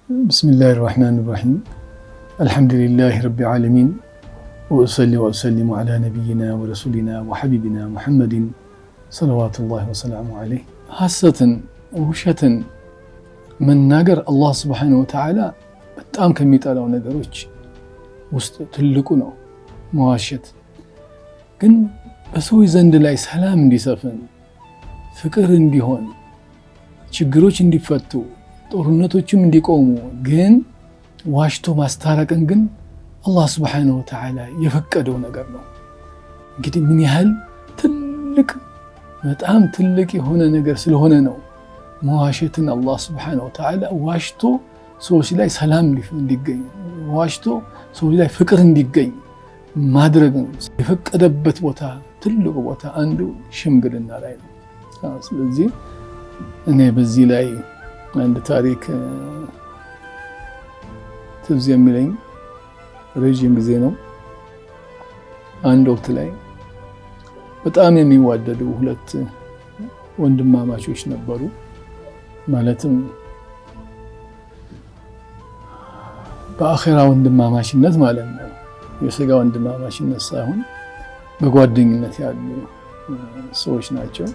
بسم الله الرحمن الرحيم الحمد لله رب العالمين وأصلي وأسلم على نبينا ورسولنا وحبيبنا محمد صلوات الله وسلامه عليه حسة وشة من ناقر الله سبحانه وتعالى በጣም ከሚጠላው ነገሮች ውስጥ ትልቁ ነው መዋሸት። ግን በሰዎች ዘንድ ላይ ሰላም እንዲሰፍን፣ ፍቅር እንዲሆን፣ ችግሮች እንዲፈቱ፣ ጦርነቶችም እንዲቆሙ ግን ዋሽቶ ማስታረቅን ግን አላህ ስብሓነሁ ወተዓላ የፈቀደው ነገር ነው። እንግዲህ ምን ያህል ትልቅ በጣም ትልቅ የሆነ ነገር ስለሆነ ነው መዋሸትን አላህ ስብሓነሁ ወተዓላ ዋሽቶ ሰዎች ላይ ሰላም እንዲገኝ፣ ዋሽቶ ሰዎች ላይ ፍቅር እንዲገኝ ማድረግ ነው። የፈቀደበት ቦታ ትልቁ ቦታ አንዱ ሽምግልና ላይ ነው። ስለዚህ እኔ በዚህ ላይ አንድ ታሪክ ትዝ የሚለኝ ረጅም ጊዜ ነው። አንድ ወቅት ላይ በጣም የሚዋደዱ ሁለት ወንድማማቾች ነበሩ። ማለትም በአኺራ ወንድማማችነት ማለት ነው፣ የስጋ ወንድማማችነት ሳይሆን በጓደኝነት ያሉ ሰዎች ናቸው።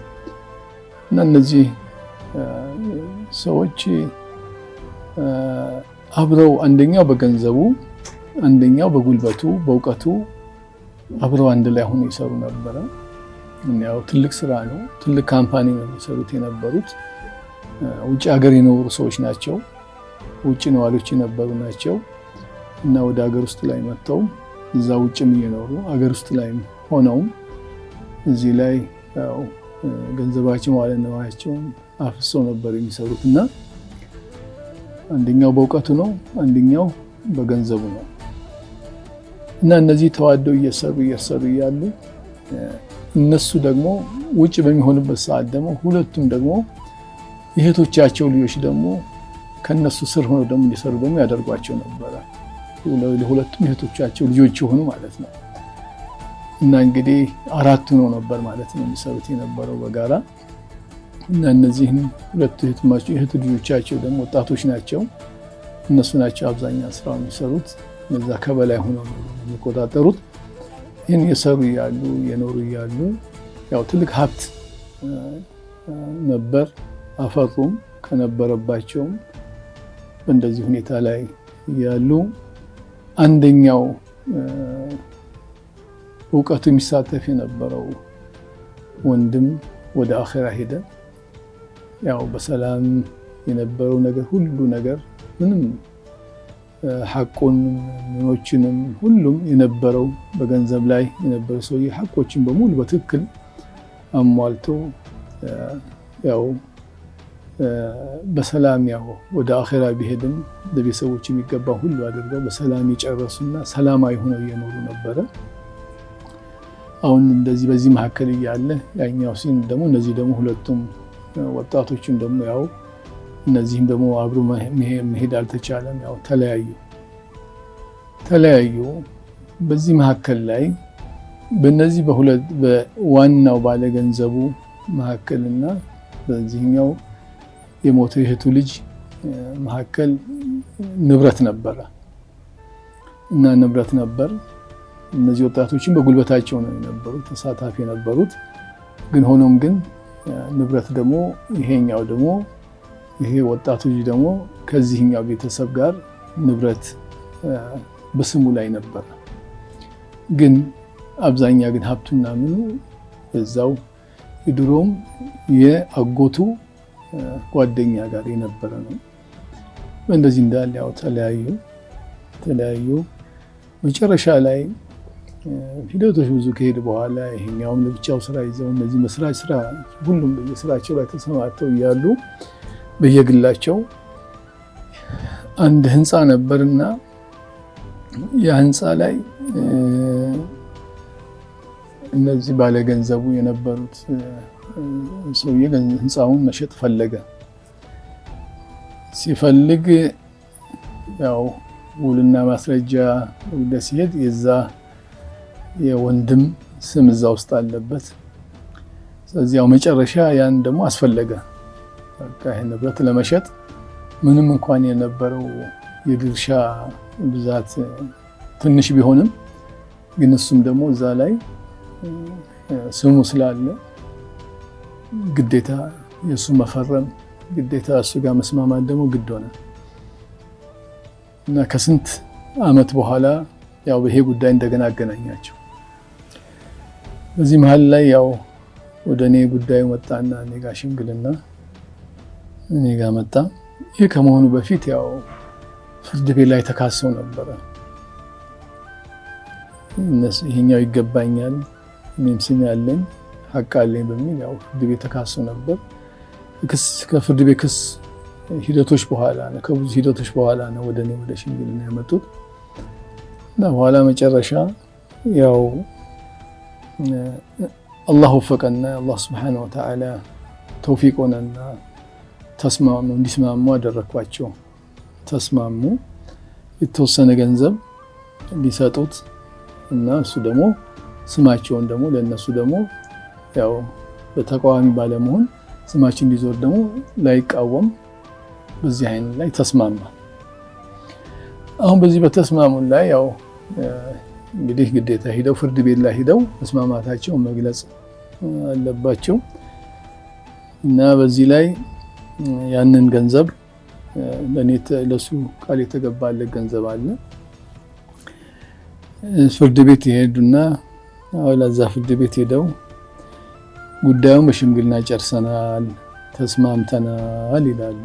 እና እነዚህ ሰዎች አብረው አንደኛው በገንዘቡ አንደኛው በጉልበቱ በእውቀቱ አብረው አንድ ላይ ሆነው ይሰሩ ነበረ። ያው ትልቅ ስራ ነው፣ ትልቅ ካምፓኒ ነው የሚሰሩት የነበሩት። ውጭ ሀገር የኖሩ ሰዎች ናቸው፣ ውጭ ነዋሪዎች የነበሩ ናቸው። እና ወደ ሀገር ውስጥ ላይ መጥተው እዛ ውጭም እየኖሩ ሀገር ውስጥ ላይ ሆነው እዚህ ላይ ያው ገንዘባቸው ማለት ነዋያቸውን አፍሰው ነበር የሚሰሩት። እና አንደኛው በእውቀቱ ነው፣ አንደኛው በገንዘቡ ነው። እና እነዚህ ተዋደው እየሰሩ እያሉ እነሱ ደግሞ ውጭ በሚሆኑበት ሰዓት ደግሞ ሁለቱም ደግሞ የእህቶቻቸው ልጆች ደግሞ ከነሱ ስር ሆነው ደግሞ እንዲሰሩ ደግሞ ያደርጓቸው ነበረ። ሁለቱም የእህቶቻቸው ልጆች የሆኑ ማለት ነው። እና እንግዲህ አራቱ ነው ነበር ማለት ነው የሚሰሩት የነበረው በጋራ። እና እነዚህም ሁለቱ የእህት ልጆቻቸው ደግሞ ወጣቶች ናቸው። እነሱ ናቸው አብዛኛው ስራው የሚሰሩት፣ እነዛ ከበላይ ሆነው የሚቆጣጠሩት። ይህን የሰሩ እያሉ የኖሩ እያሉ ያው ትልቅ ሀብት ነበር አፈሩም ከነበረባቸውም። በእንደዚህ ሁኔታ ላይ ያሉ አንደኛው እውቀቱ የሚሳተፍ የነበረው ወንድም ወደ አኺራ ሄደ። ያው በሰላም የነበረው ነገር ሁሉ ነገር ምንም ሐቁን ምኖችንም ሁሉም የነበረው በገንዘብ ላይ የነበረው ሰውዬ ሐቆችን በሙሉ በትክክል አሟልቶ ያው በሰላም ያው ወደ አኺራ ቢሄድም ለቤተሰቦች የሚገባ ሁሉ አድርገው በሰላም የጨረሱና ሰላማዊ ሆነው እየኖሩ ነበረ። አሁን እንደዚህ በዚህ መካከል እያለ ያኛው ሲን ደግሞ እነዚህ ደግሞ ሁለቱም ወጣቶችም ደግሞ ያው እነዚህም ደግሞ አብሮ መሄድ አልተቻለም። ያው ተለያዩ። በዚህ መካከል ላይ በእነዚህ በዋናው ባለገንዘቡ መካከልና በዚህኛው የሞተ እህቱ ልጅ መካከል ንብረት ነበረ እና ንብረት ነበር። እነዚህ ወጣቶችን በጉልበታቸው ነው የነበሩት ተሳታፊ የነበሩት። ግን ሆኖም ግን ንብረት ደግሞ ይሄኛው ደግሞ ይሄ ወጣቱ ልጅ ደግሞ ከዚህኛው ቤተሰብ ጋር ንብረት በስሙ ላይ ነበር። ግን አብዛኛ ግን ሀብቱና ምኑ እዛው የድሮም የአጎቱ ጓደኛ ጋር የነበረ ነው። እንደዚህ እንዳለ ያው ተለያዩ። መጨረሻ ላይ ሂደቶች ብዙ ከሄድ በኋላ ይሄኛውም ለብቻው ስራ ይዘው እነዚህ መስራች ስራ ሁሉም በየስራቸው ላይ ተሰማርተው እያሉ በየግላቸው አንድ ህንፃ ነበርና ያ ህንፃ ላይ እነዚህ ባለገንዘቡ የነበሩት ሰውዬ ህንፃውን መሸጥ ፈለገ። ሲፈልግ ያው ውልና ማስረጃ ወደ ሲሄድ የዛ የወንድም ስም እዛ ውስጥ አለበት። ስለዚህ ያው መጨረሻ ያን ደግሞ አስፈለገ። በቃ ይሄን ንብረት ለመሸጥ ምንም እንኳን የነበረው የድርሻ ብዛት ትንሽ ቢሆንም ግን እሱም ደግሞ እዛ ላይ ስሙ ስላለ ግዴታ የሱ መፈረም ግዴታ እሱ ጋር መስማማት ደግሞ ግድ ሆነ እና ከስንት አመት በኋላ ያው በሄ ጉዳይ እንደገና አገናኛቸው። በዚህ መሃል ላይ ያው ወደኔ ጉዳዩ መጣና እኔ ጋር ሽምግልና እኔ ጋር መጣ። ይሄ ከመሆኑ በፊት ያው ፍርድ ቤት ላይ ተካሰው ነበር። ይሄኛው ይገባኛል እኔም ስም ያለኝ ሐቅ አለኝ በሚል ያው ፍርድ ቤት ተካሰው ነበር። ከፍርድ ቤት ክስ ሂደቶች በኋላ ነው ከብዙ ሂደቶች በኋላ ነው ወደኔ ወደ ሽምግልና ያመጡት እና በኋላ መጨረሻ ያው አላህ ወፈቀና አላህ Subhanahu Wa Ta'ala ተውፊቅ ሆነና ተስማሙ እንዲስማሙ አደረኳቸው። ተስማሙ የተወሰነ ገንዘብ ሊሰጡት እና እሱ ደግሞ ስማቸውን ደግሞ ለነሱ ደግሞ ያው በተቃዋሚ ባለመሆን ስማችን እንዲዞር ደግሞ ላይቃወም በዚህ አይነት ላይ ተስማማ። አሁን በዚህ በተስማሙ ላይ ያው እንግዲህ ግዴታ ሄደው ፍርድ ቤት ላይ ሄደው መስማማታቸውን መግለጽ አለባቸው እና በዚህ ላይ ያንን ገንዘብ ለሱ ቃል የተገባለት ገንዘብ አለ። ፍርድ ቤት ይሄዱና አውላዛ ፍርድ ቤት ሄደው ጉዳዩን በሽምግልና ጨርሰናል ተስማምተናል ይላሉ።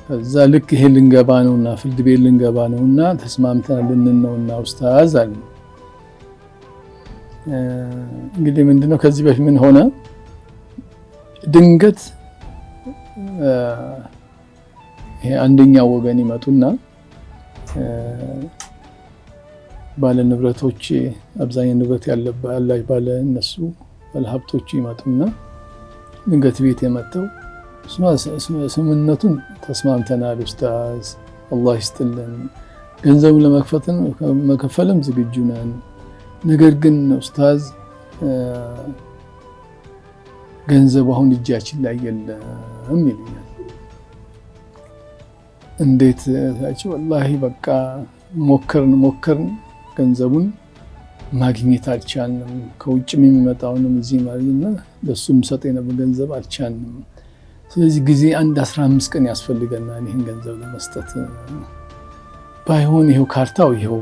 ከዛ ልክ ይሄ ልንገባ ነውና ፍርድ ቤት ልንገባ ነውና ተስማምተናል ልንነውና ኡስታዝ አለ። እንግዲህ ምንድነው ከዚህ በፊት ምን ሆነ ድንገት ይሄ አንደኛው ወገን ይመጡና ባለ ንብረቶች አብዛኛው ንብረት ያለባቸው ባለ እነሱ ባለ ሀብቶች ይመጡና ድንገት ቤት የመጣው ስምምነቱን ተስማምተናል ኡስታዝ አላህ ይስጥልን ገንዘቡ ለመክፈልም ዝግጁ ነን ነገር ግን ኡስታዝ ገንዘቡ አሁን እጃችን ላይ የለም ይሉኛል። እንዴት ታች ወላሂ በቃ ሞከርን ገንዘቡን ማግኘት አልቻልንም ከውጭም የሚመጣውንም እዚህ ማግኘትና ለሱም ሰጠና በገንዘብ አልቻልንም። ስለዚህ ጊዜ አንድ 15 ቀን ያስፈልገናል ይሄን ገንዘብ ለመስጠት ባይሆን ይሄው ካርታው ይሄው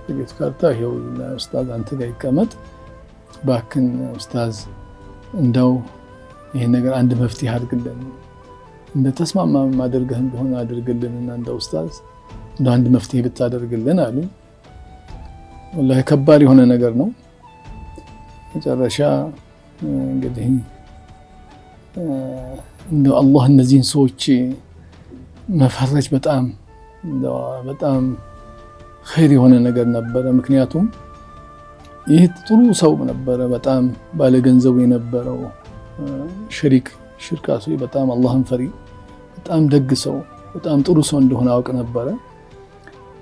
የቤት ካርታው ይሄው ኡስታዝ አንተ ጋር ይቀመጥ ባክን ኡስታዝ እንደው ይሄ ነገር አንድ መፍትሄ አድርግልን እንደ ተስማማ ማድረግህ እንደሆነ አድርግልንና እንደ ኡስታዝ እንደ አንድ መፍትሄ ብታደርግልን አሉ። ወላሂ ከባድ የሆነ ነገር ነው። መጨረሻ እንግዲህ እንደው አላህ እነዚህን ሰዎች መፈረጅ በጣም ኸይር የሆነ ነገር ነበረ። ምክንያቱም ይህ ጥሩ ሰው ነበረ በጣም ባለገንዘቡ የነበረው ሽርካሱ በጣም አላህን ፈሪ በጣም ደግ ሰው በጣም ጥሩ ሰው እንደሆነ አውቅ ነበረ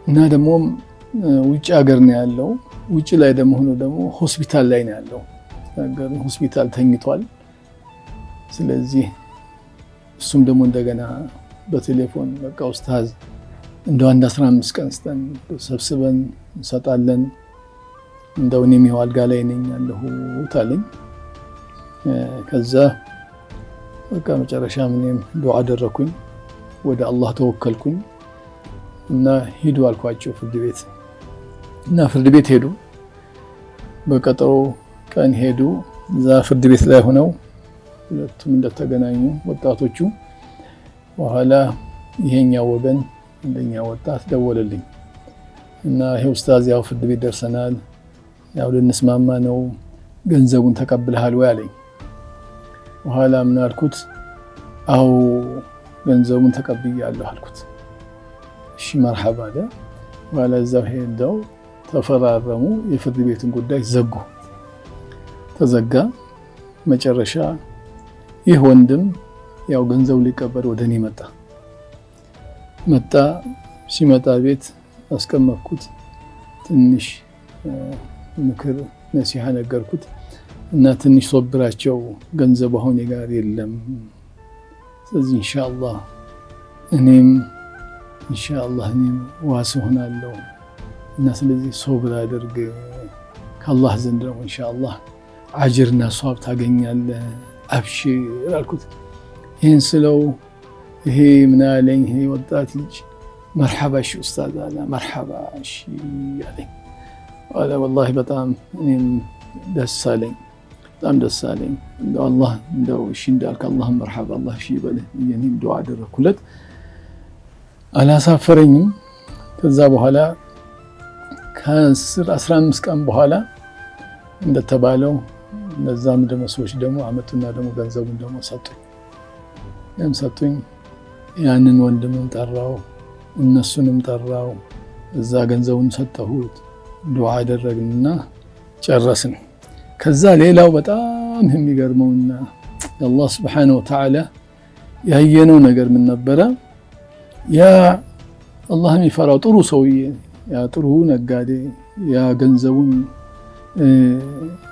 እና ደግሞ ውጭ ሀገር ነው ያለው። ውጭ ላይ ደግሞ ሆኖ ደግሞ ሆስፒታል ላይ ነው ያለው። ሆስፒታል ተኝቷል። ስለዚህ እሱም ደግሞ እንደገና በቴሌፎን በቃ ኡስታዝ እንደው አንድ 15 ቀን ስተን ሰብስበን እንሰጣለን እንደው እኔም ይኸው አልጋ ላይ ነኝ ያለሁት አለኝ። ከዛ በቃ መጨረሻ ምንም ዱዓ አደረኩኝ ወደ አላህ ተወከልኩኝ እና ሂዱ አልኳቸው ፍርድ ቤት እና ፍርድ ቤት ሄዱ። በቀጠሮ ቀን ሄዱ። እዛ ፍርድ ቤት ላይ ሆነው ሁለቱም እንደተገናኙ ወጣቶቹ በኋላ ይሄኛው ወገን እንደኛ ወጣት ደወለልኝ እና ይሄ ኡስታዝ ያው ፍርድ ቤት ደርሰናል ያው ልንስማማ ነው ገንዘቡን ተቀብለሃል ወይ አለኝ። በኋላ ምን አልኩት አው ገንዘቡን ተቀብያለሁ አልኩት። እሺ መርሐባ አለ። በኋላ እዛው ሄደው ተፈራረሙ። የፍርድ ቤትን ጉዳይ ተዘጋ። መጨረሻ ይህ ወንድም ያው ገንዘቡ ሊቀበል ወደኔ መጣ። ሲመጣ ቤት አስቀመጥኩት። ትንሽ ምክር ነሲሃ ነገርኩት እና ትንሽ ሶብራቸው ገንዘቡ አሁን ጋር የለም ስለዚህ ኢንሻአላህ እኔም ዋስ ሆናለሁ እና ስለዚህ ሶብር አድርግ ከአላህ ዘንድ ነው ኢንሻአላህ አጅርና ሷብ ታገኛለህ አብሽር አልኩት። ይህን ስለው ይሄ ምን አለኝ ይሄ ወጣት ልጅ መርሐባ እሺ ኡስታዝ አለ መርሐባ እሺ አለኝ። والله በጣም እኔም ደስ አለኝ እንደው አላህ እንደው እሺ እንዳልክ አላህ መርሐባ አላህ እሺ ይበልህ እኔም ዱዓ አደረኩለት። አላሳፈረኝም። ከዛ በኋላ ከ15 ቀን በኋላ እንደተባለው እነዛም ደግሞ ሰዎች ደግሞ አመቱና ደግሞ ገንዘቡን ደግሞ ሰጡኝ። ያንን ወንድምን ጠራው እነሱንም ጠራው እዛ ገንዘቡን ሰጠሁት ዱዓ አደረግንና ጨረስን። ከዛ ሌላው በጣም የሚገርመውና አላህ Subhanahu Wa Ta'ala ያየነው ነገር ምን ነበረ? ያ አላህ የሚፈራው ጥሩ ሰውዬ ያ ጥሩ ነጋዴ ያ ገንዘቡን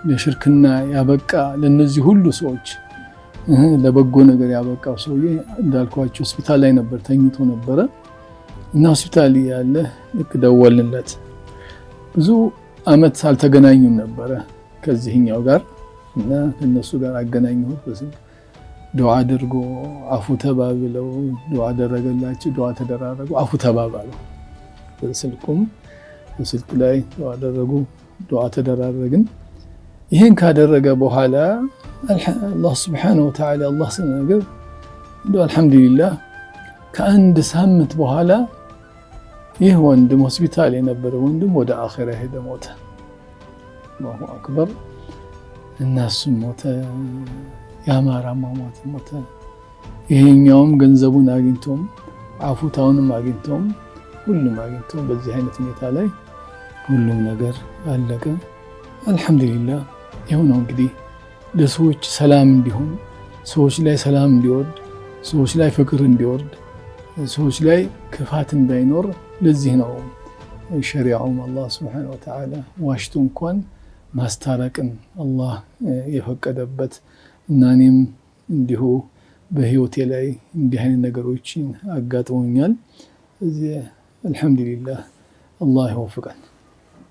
ለሽርክና ያበቃ ለነዚህ ሁሉ ሰዎች ለበጎ ነገር ያበቃው ሰውዬ እንዳልኳችሁ ሆስፒታል ላይ ነበር ተኝቶ ነበረ እና ሆስፒታል ያለ ልክ ደወልንለት። ብዙ አመት አልተገናኙም ነበረ ከዚህኛው ጋር እና ከነሱ ጋር አገናኘሁት። በስልክ ዱዓ አድርጎ አፉ ተባብለው ዱዓ አደረገላቸው ዱዓ ተደራረጉ አፉ ተባባሉ። በስልክ ላይ ዱዓ አደረጉ ዱዓ ተደራረግን። ይሄን ካደረገ በኋላ አላህ Subhanahu Wa Ta'ala አላህ ሲነግር እንደው አልহামዱሊላህ ከአንድ ሳምንት በኋላ ይህ ወንድም ሆስፒታል የነበረ ወንድም ወደ አኺራ ሄደ ሞተ። አላሁ አክበር። እናሱም ሞተ ያማራ ሞተ። ይሄኛውም ገንዘቡን አግኝቶም አፉታውንም አግኝቶም ሁሉም አግኝቶም በዚህ አይነት ሁኔታ ላይ ሁሉም ነገር አለቀ። አልহামዱሊላህ የሆነው እንግዲህ ለሰዎች ሰላም እንዲሆን ሰዎች ላይ ሰላም እንዲወርድ ሰዎች ላይ ፍቅር እንዲወርድ ሰዎች ላይ ክፋት እንዳይኖር ለዚህ ነው ሸሪዓውም አላህ Subhanahu Wa Ta'ala ዋሽቶ እንኳን ማስታረቅን አላህ የፈቀደበት እና እኔም እንዲሁ በህይወቴ ላይ እንዲህ አይነት ነገሮችን አጋጥሞኛል። እዚህ አልহামዱሊላህ አላህ ይወፍቀን።